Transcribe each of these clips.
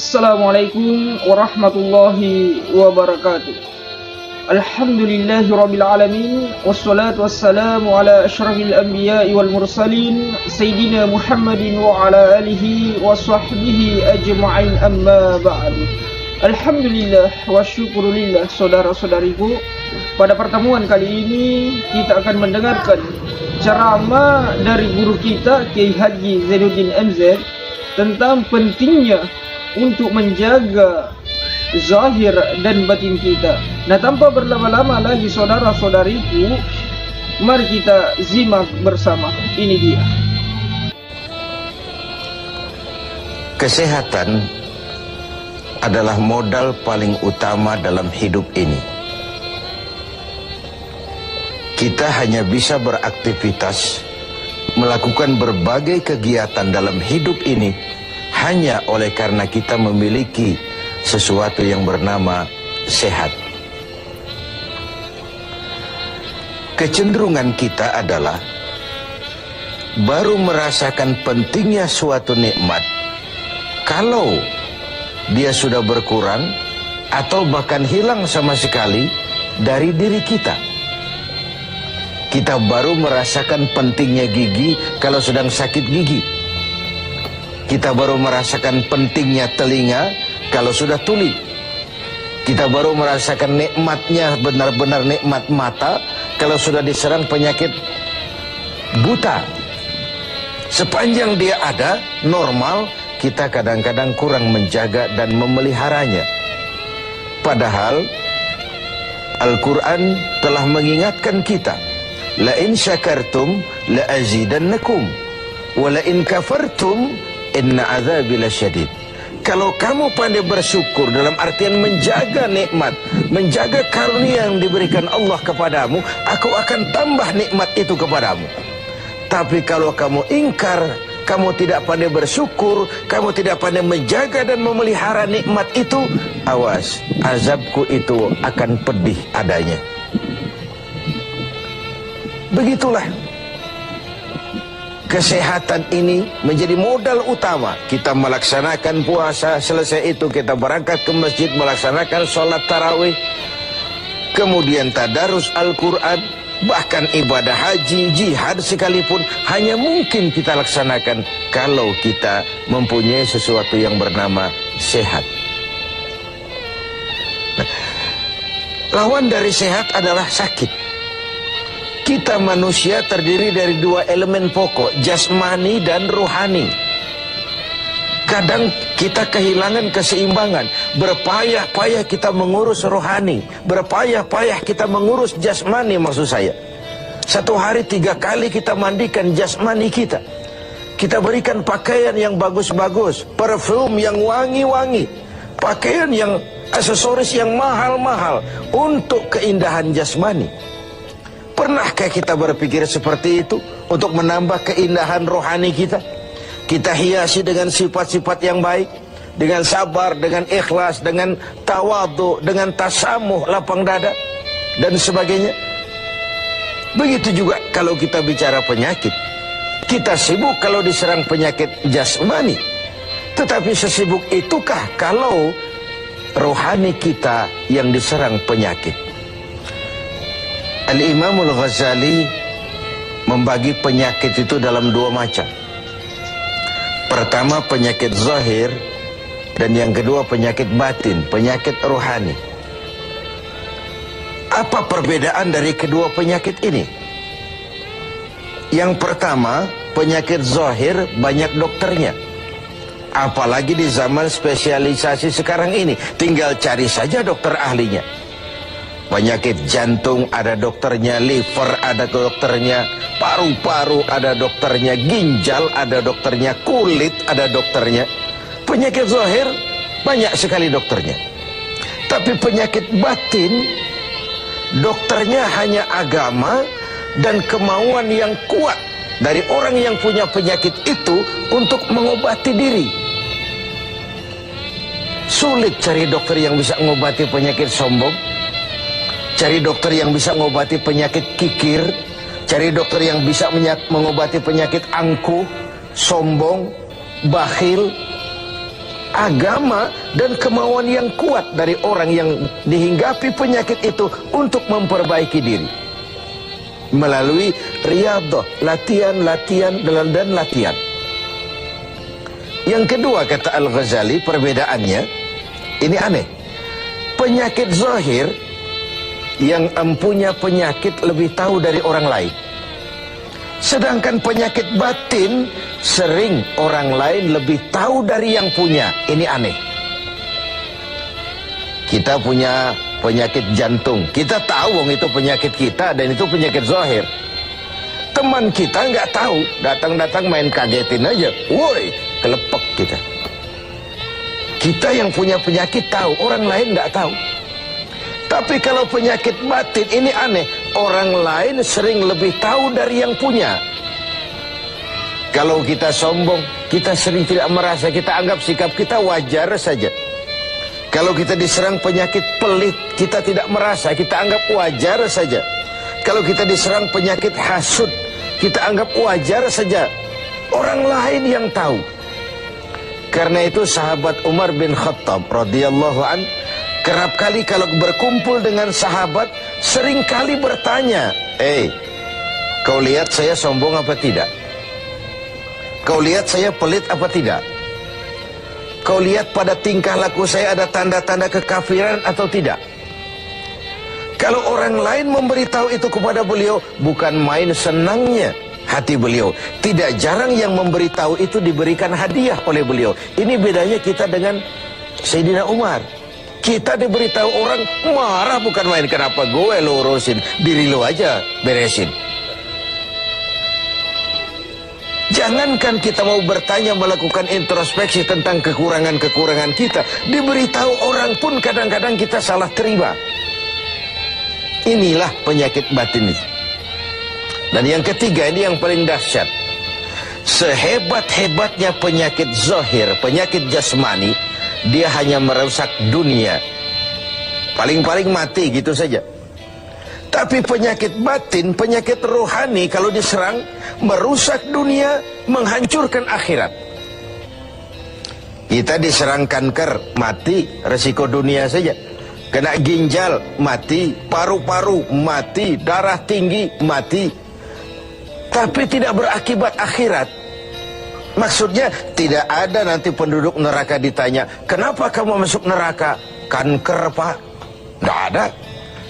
Assalamualaikum warahmatullahi wabarakatuh. Alhamdulillahi rabbil alamin. Wassalatu wassalamu ala ashrafil anbiya'i wal mursalin Sayyidina Muhammadin wa ala alihi wa sahbihi ajma'in, amma ba'du. Alhamdulillah wa syukurulillah, saudara-saudariku. Pada pertemuan kali ini kita akan mendengarkan ceramah dari guru kita Kiai Haji Zainuddin MZ tentang pentingnya untuk menjaga zahir dan batin kita. Nah, tanpa berlama-lama lagi saudara-saudariku, mari kita simak bersama. Ini dia. Kesehatan adalah modal paling utama dalam hidup ini. Kita hanya bisa beraktivitas, melakukan berbagai kegiatan dalam hidup ini hanya oleh karena kita memiliki sesuatu yang bernama sehat. Kecenderungan kita adalah baru merasakan pentingnya suatu nikmat kalau dia sudah berkurang atau bahkan hilang sama sekali dari diri kita. Kita baru merasakan pentingnya gigi kalau sedang sakit gigi. Kita baru merasakan pentingnya telinga kalau sudah tuli. Kita baru merasakan nikmatnya, benar-benar nikmat mata kalau sudah diserang penyakit buta. Sepanjang dia ada, normal, kita kadang-kadang kurang menjaga dan memeliharanya. Padahal Al-Quran telah mengingatkan kita, la in syakartum la azidannakum wa la in kafartum inna azabi lasyadid. Kalau kamu pandai bersyukur dalam artian menjaga nikmat, menjaga karunia yang diberikan Allah kepadamu, aku akan tambah nikmat itu kepadamu. Tapi kalau kamu ingkar, kamu tidak pandai bersyukur, kamu tidak pandai menjaga dan memelihara nikmat itu, awas, azabku itu akan pedih adanya. Begitulah. Kesehatan ini menjadi modal utama. Kita melaksanakan puasa, selesai itu kita berangkat ke masjid melaksanakan sholat tarawih, kemudian tadarus Al-Quran, bahkan ibadah haji, jihad sekalipun hanya mungkin kita laksanakan kalau kita mempunyai sesuatu yang bernama sehat. Nah, lawan dari sehat adalah sakit. Kita manusia terdiri dari dua elemen pokok, jasmani dan rohani. Kadang kita kehilangan keseimbangan, berpayah-payah kita mengurus rohani, berpayah-payah kita mengurus jasmani maksud saya. Satu hari 3 kali kita mandikan jasmani kita. Kita berikan pakaian yang bagus-bagus, parfum yang wangi-wangi, pakaian yang aksesoris yang mahal-mahal untuk keindahan jasmani. Pernahkah kita berpikir seperti itu untuk menambah keindahan rohani kita? Kita hiasi dengan sifat-sifat yang baik, dengan sabar, dengan ikhlas, dengan tawadhu, dengan tasamuh, lapang dada, dan sebagainya. Begitu juga kalau kita bicara penyakit. Kita sibuk kalau diserang penyakit jasmani. Tetapi sesibuk itukah kalau rohani kita yang diserang penyakit? Al-Imam Al-Ghazali membagi penyakit itu dalam 2 macam. Pertama penyakit zahir, dan yang kedua penyakit batin, penyakit rohani. Apa perbedaan dari kedua penyakit ini? Yang pertama, penyakit zahir banyak dokternya. Apalagi di zaman spesialisasi sekarang ini, tinggal cari saja dokter ahlinya. Penyakit jantung ada dokternya, liver ada dokternya, paru-paru ada dokternya, ginjal ada dokternya, kulit ada dokternya. Penyakit zahir banyak sekali dokternya. Tapi penyakit batin, dokternya hanya agama dan kemauan yang kuat dari orang yang punya penyakit itu untuk mengobati diri. Sulit cari dokter yang bisa mengobati penyakit sombong, cari dokter yang bisa mengobati penyakit kikir, cari dokter yang bisa mengobati penyakit angkuh, sombong, bakhil. agama dan kemauan yang kuat dari orang yang dihinggapi penyakit itu untuk memperbaiki diri melalui riyadhah, latihan dan latihan. Yang kedua, kata Al-Ghazali, perbedaannya ini aneh. Penyakit zahir yang empunya penyakit lebih tahu dari orang lain, sedangkan penyakit batin sering orang lain lebih tahu dari yang punya. Ini aneh. Kita punya penyakit jantung, kita tahu itu penyakit kita dan itu penyakit zahir. Teman kita nggak tahu, datang-datang main kagetin aja, woi, kelepek kita. Kita yang punya penyakit tahu, orang lain nggak tahu. Tapi kalau penyakit batin ini aneh, orang lain sering lebih tahu dari yang punya. Kalau kita sombong, kita sering tidak merasa, kita anggap sikap kita wajar saja. Kalau kita diserang penyakit pelit, kita tidak merasa, kita anggap wajar saja. Kalau kita diserang penyakit hasud, kita anggap wajar saja. Orang lain yang tahu. Karena itu sahabat Umar bin Khattab radhiyallahu an kerap kali kalau berkumpul dengan sahabat sering kali bertanya, kau lihat saya sombong apa tidak? Kau lihat saya pelit apa tidak? Kau lihat pada tingkah laku saya ada tanda-tanda kekafiran atau tidak? Kalau orang lain memberitahu itu kepada beliau, bukan main senangnya hati beliau. Tidak jarang yang memberitahu itu diberikan hadiah oleh beliau. Ini bedanya kita dengan Sayyidina Umar. Kita diberitahu orang marah, bukan main. Kenapa gue lo urusin, diri lo aja beresin. Jangankan kita mau bertanya, melakukan introspeksi tentang kekurangan-kekurangan kita, diberitahu orang pun kadang-kadang kita salah terima. Inilah penyakit batin itu. Dan yang ketiga, ini yang paling dahsyat. Sehebat-hebatnya penyakit zahir, penyakit jasmani, dia hanya merusak dunia. Paling-paling mati gitu saja. Tapi penyakit batin, penyakit rohani kalau diserang, merusak dunia, menghancurkan akhirat. Kita diserang kanker, mati, resiko dunia saja. Kena ginjal, mati. Paru-paru, mati. Darah tinggi, mati. Tapi tidak berakibat akhirat. Maksudnya tidak ada nanti penduduk neraka ditanya, kenapa kamu masuk neraka? Kanker, Pak. Tidak ada.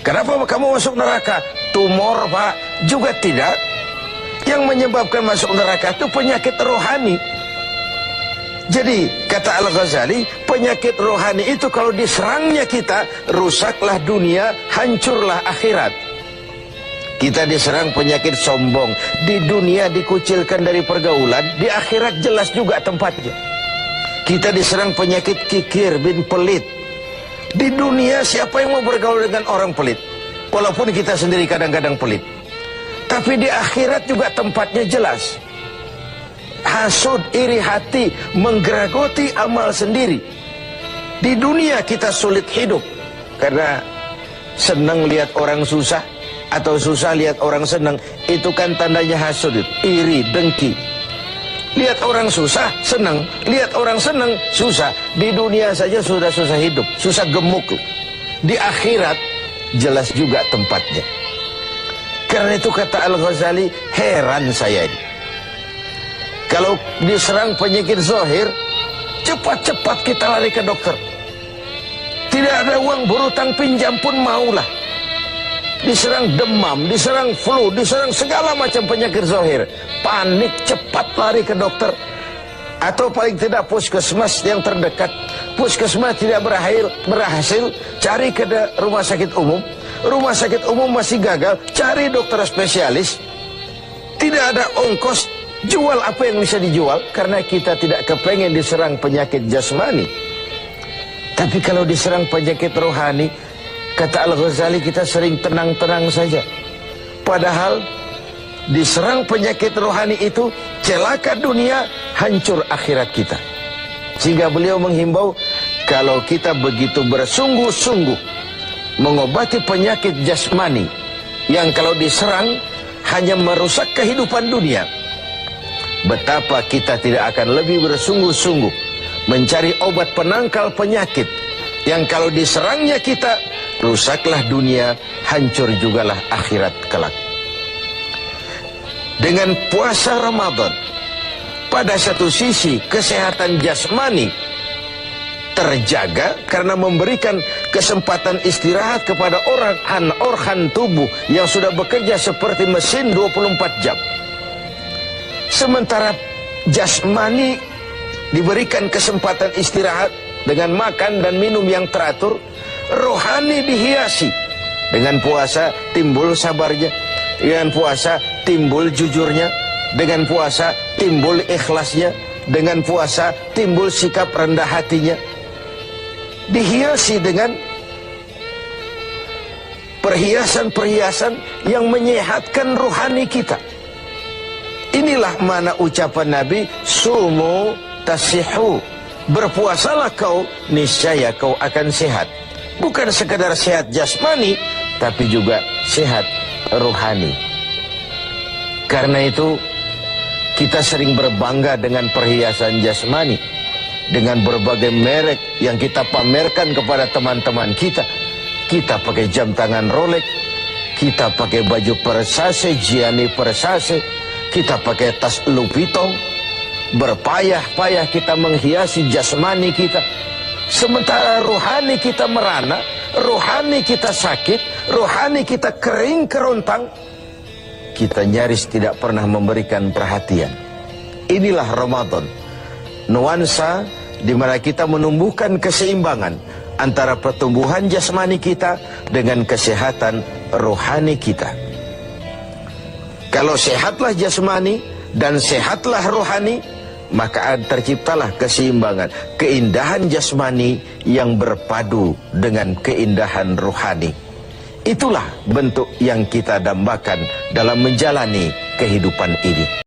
Kenapa kamu masuk neraka? Tumor, Pak. Juga tidak. Yang menyebabkan masuk neraka itu penyakit rohani. Jadi kata Al-Ghazali, penyakit rohani itu kalau diserangnya kita, rusaklah dunia, hancurlah akhirat. Kita diserang penyakit sombong, di dunia dikucilkan dari pergaulan, di akhirat jelas juga tempatnya. Kita diserang penyakit kikir bin pelit. Di dunia siapa yang mau bergaul dengan orang pelit? Walaupun kita sendiri kadang-kadang pelit. Tapi di akhirat juga tempatnya jelas. Hasud, iri hati, menggeragoti amal sendiri. Di dunia kita sulit hidup karena senang lihat orang susah atau susah lihat orang senang. Itu kan tandanya hasud, iri, dengki. Lihat orang susah, senang. Lihat orang senang, susah. Di dunia saja sudah susah hidup, susah gemuk. Di akhirat jelas juga tempatnya. Karena itu kata Al-Ghazali, heran saya ini. Kalau diserang penyakit zahir, cepat-cepat kita lari ke dokter. Tidak ada uang berutang pinjam pun maulah. Diserang demam, diserang flu, diserang segala macam penyakit zahir, panik, cepat lari ke dokter. Atau paling tidak puskesmas yang terdekat. Puskesmas tidak berhasil, cari ke rumah sakit umum. Rumah sakit umum masih gagal, cari dokter spesialis. Tidak ada ongkos, jual apa yang bisa dijual, karena kita tidak kepengen diserang penyakit jasmani. Tapi kalau diserang penyakit rohani, kata Al-Ghazali, kita sering tenang-tenang saja. Padahal diserang penyakit rohani itu celaka dunia, hancur akhirat kita. Sehingga beliau menghimbau, kalau kita begitu bersungguh-sungguh mengobati penyakit jasmani yang kalau diserang hanya merusak kehidupan dunia, betapa kita tidak akan lebih bersungguh-sungguh mencari obat penangkal penyakit yang kalau diserangnya kita, rusaklah dunia, hancur jugalah akhirat kelak. Dengan puasa Ramadan, pada satu sisi kesehatan jasmani terjaga karena memberikan kesempatan istirahat kepada organ tubuh yang sudah bekerja seperti mesin 24 jam. Sementara jasmani diberikan kesempatan istirahat dengan makan dan minum yang teratur, rohani dihiasi. Dengan puasa timbul sabarnya, dengan puasa timbul jujurnya, dengan puasa timbul ikhlasnya, dengan puasa timbul sikap rendah hatinya. Dihiasi dengan perhiasan-perhiasan yang menyehatkan rohani kita. Inilah mana ucapan Nabi, sumu tasihu, berpuasalah kau, niscaya kau akan sehat. Bukan sekadar sehat jasmani, tapi juga sehat rohani. Karena itu kita sering berbangga dengan perhiasan jasmani, dengan berbagai merek yang kita pamerkan kepada teman-teman kita. Kita pakai jam tangan Rolex, kita pakai baju Versace, Gianni Versace, kita pakai tas Louis Vuitton. Berpayah-payah kita menghiasi jasmani kita, sementara rohani kita merana, rohani kita sakit, rohani kita kering kerontang. Kita nyaris tidak pernah memberikan perhatian. Inilah Ramadan, nuansa di mana kita menumbuhkan keseimbangan antara pertumbuhan jasmani kita dengan kesehatan rohani kita. Kalau sehatlah jasmani dan sehatlah rohani, maka terciptalah keseimbangan, keindahan jasmani yang berpadu dengan keindahan rohani. Itulah bentuk yang kita dambakan dalam menjalani kehidupan ini.